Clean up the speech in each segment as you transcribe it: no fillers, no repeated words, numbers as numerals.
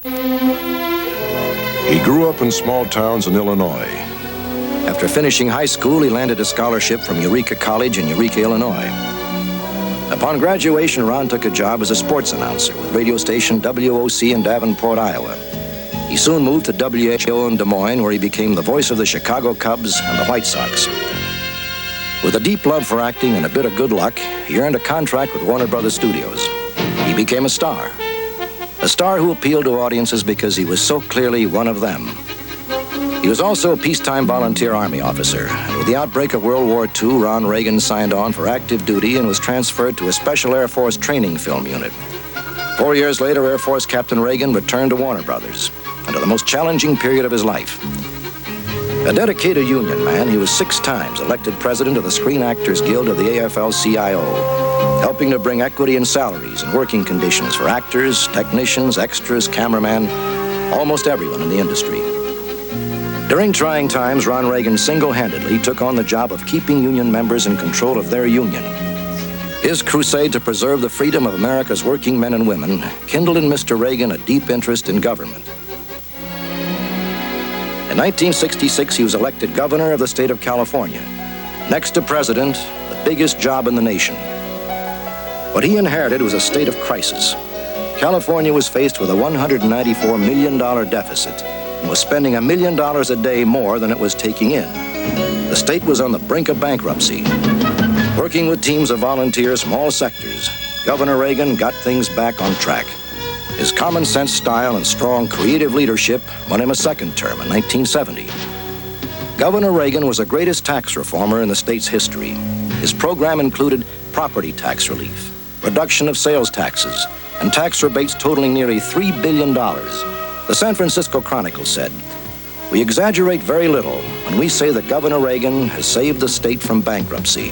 He grew up in small towns in Illinois. After finishing high school, he landed a scholarship from Eureka College in Eureka, Illinois. Upon graduation, Ron took a job as a sports announcer with radio station WOC in Davenport, Iowa. He soon moved to WHO in Des Moines, where he became the voice of the Chicago Cubs and the White Sox. With a deep love for acting and a bit of good luck, he earned a contract with Warner Brothers Studios. He became a star who appealed to audiences because he was so clearly one of them. He was also a peacetime volunteer Army officer. And with the outbreak of World War II, Ron Reagan signed on for active duty and was transferred to a Special Air Force training film unit. 4 years later, Air Force Captain Reagan returned to Warner Brothers, into the most challenging period of his life. A dedicated union man, he was 6 times elected president of the Screen Actors Guild of the AFL-CIO, helping to bring equity in salaries and working conditions for actors, technicians, extras, cameramen, almost everyone in the industry. During trying times, Ron Reagan single-handedly took on the job of keeping union members in control of their union. His crusade to preserve the freedom of America's working men and women kindled in Mr. Reagan a deep interest in government. In 1966, he was elected governor of the state of California. Next to president, the biggest job in the nation. What he inherited was a state of crisis. California was faced with a $194 million deficit and was spending $1 million a day more than it was taking in. The state was on the brink of bankruptcy. Working with teams of volunteers from all sectors, Governor Reagan got things back on track. His common sense style and strong creative leadership won him a second term in 1970. Governor Reagan was the greatest tax reformer in the state's history. His program included property tax relief, reduction of sales taxes, and tax rebates totaling nearly $3 billion. The San Francisco Chronicle said, "We exaggerate very little when we say that Governor Reagan has saved the state from bankruptcy."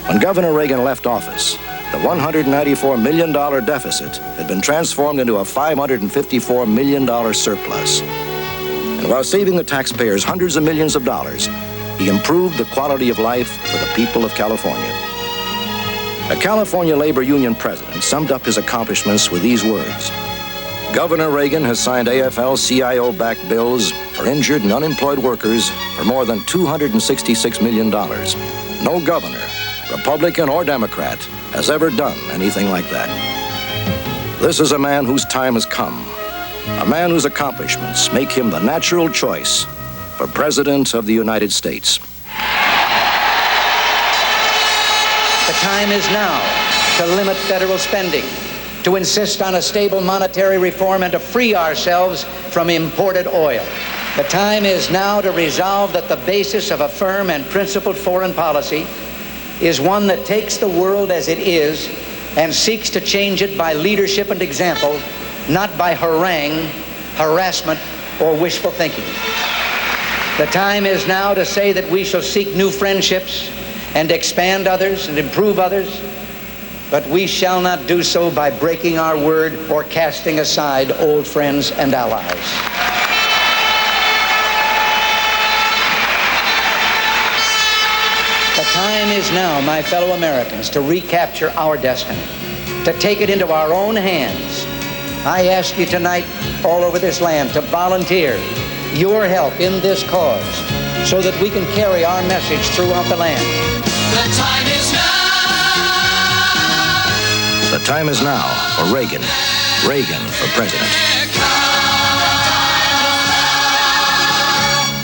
When Governor Reagan left office, the $194 million deficit had been transformed into a $554 million surplus. And while saving the taxpayers hundreds of millions of dollars, he improved the quality of life for the people of California. A California labor union president summed up his accomplishments with these words: "Governor Reagan has signed AFL-CIO-backed bills for injured and unemployed workers for more than $266 million. No governor, Republican or Democrat, has ever done anything like that." This is a man whose time has come, a man whose accomplishments make him the natural choice for President of the United States. The time is now to limit federal spending, to insist on a stable monetary reform, and to free ourselves from imported oil. The time is now to resolve that the basis of a firm and principled foreign policy is one that takes the world as it is and seeks to change it by leadership and example, not by harangue, harassment, or wishful thinking. The time is now to say that we shall seek new friendships and expand others and improve others, but we shall not do so by breaking our word or casting aside old friends and allies. The time is now, my fellow Americans, to recapture our destiny, to take it into our own hands. I ask you tonight, all over this land, to volunteer your help in this cause so that we can carry our message throughout the land. The time is now. The time is now for Reagan. Reagan for president.